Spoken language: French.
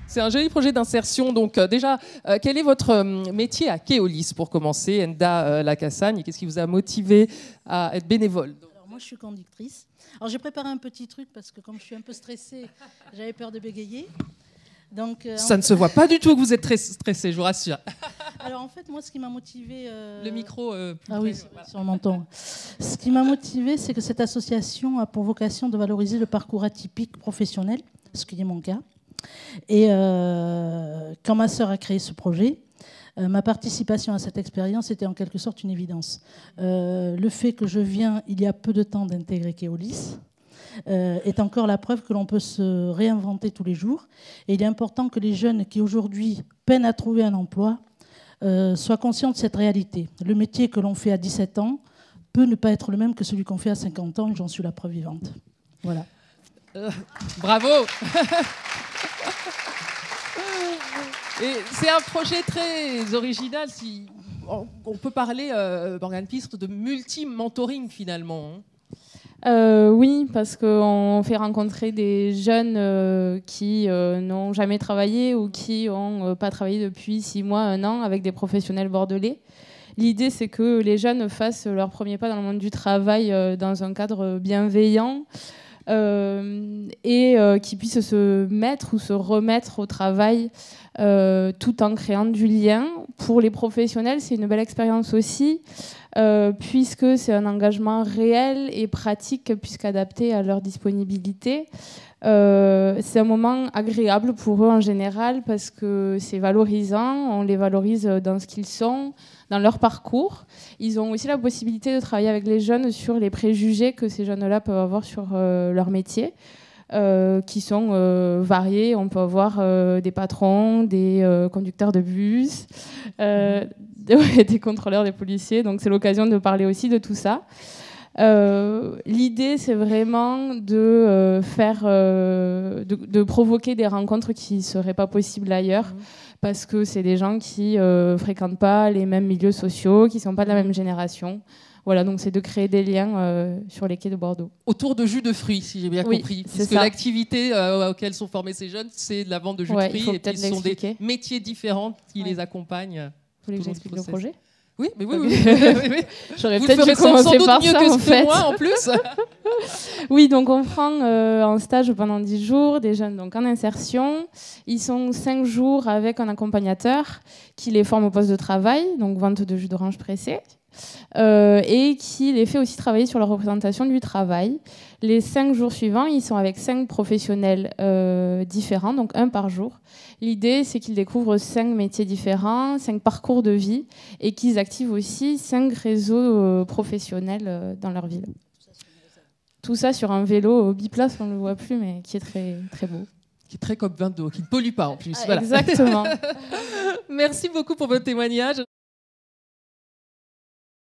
C'est un joli projet d'insertion. Donc déjà, quel est votre métier à Keolis pour commencer, Enda Lacassagne? Qu'est-ce qui vous a motivé à être bénévole? Alors moi, je suis conductrice. Alors j'ai préparé un petit truc parce que comme je suis un peu stressée, j'avais peur de bégayer. Donc, ça ne se voit pas du tout que vous êtes très stressé, je vous rassure. Alors en fait, moi, ce qui m'a motivé... Le micro... ah oui, sur le menton. Ce qui m'a motivé, c'est que cette association a pour vocation de valoriser le parcours atypique professionnel, ce qui est mon cas. Et quand ma sœur a créé ce projet, ma participation à cette expérience était en quelque sorte une évidence. Le fait que je viens, il y a peu de temps, d'intégrer Keolis, est encore la preuve que l'on peut se réinventer tous les jours. Et il est important que les jeunes qui aujourd'hui peinent à trouver un emploi soient conscients de cette réalité. Le métier que l'on fait à 17 ans peut ne pas être le même que celui qu'on fait à 50 ans, et j'en suis la preuve vivante. Voilà. Bravo. Et c'est un projet très original. Si on peut parler, Morgane Pistre, de multi-mentoring finalement. Oui, parce qu'on fait rencontrer des jeunes qui n'ont jamais travaillé ou qui n'ont pas travaillé depuis 6 mois, 1 an avec des professionnels bordelais. L'idée, c'est que les jeunes fassent leur premier pas dans le monde du travail dans un cadre bienveillant et qu'ils puissent se mettre ou se remettre au travail tout en créant du lien. Pour les professionnels, c'est une belle expérience aussi. Puisque c'est un engagement réel et pratique, puisqu'adapté à leur disponibilité. C'est un moment agréable pour eux en général, parce que c'est valorisant, on les valorise dans ce qu'ils sont, dans leur parcours. Ils ont aussi la possibilité de travailler avec les jeunes sur les préjugés que ces jeunes-là peuvent avoir sur leur métier, qui sont variés. On peut avoir des patrons, des conducteurs de bus, des contrôleurs, des policiers. Donc c'est l'occasion de parler aussi de tout ça. L'idée, c'est vraiment de provoquer des rencontres qui ne seraient pas possibles ailleurs, parce que c'est des gens qui fréquentent pas les mêmes milieux sociaux, qui ne sont pas de la même génération. Voilà, donc c'est de créer des liens sur les quais de Bordeaux. Autour de jus de fruits, si j'ai bien compris. Puisque l'activité auquel sont formés ces jeunes, c'est de la vente de jus de fruits. Et puis ce sont des métiers différents qui les accompagnent. Vous voulez que j'explique le projet ? Oui, mais oui. J'aurais peut-être dû commencer par ça, en fait. Moi, en plus. Oui, donc on prend en stage pendant 10 jours des jeunes donc en insertion. Ils sont 5 jours avec un accompagnateur qui les forme au poste de travail, donc vente de jus d'orange pressé. Et qui les fait aussi travailler sur la représentation du travail. Les 5 jours suivants, ils sont avec 5 professionnels différents, donc 1 par jour. L'idée, c'est qu'ils découvrent 5 métiers différents, 5 parcours de vie, et qu'ils activent aussi 5 réseaux professionnels dans leur ville. Tout ça sur un vélo biplace, on ne le voit plus, mais qui est très, très beau. Qui est très COP22, qui ne pollue pas en plus. Voilà. Exactement. Merci beaucoup pour votre témoignage.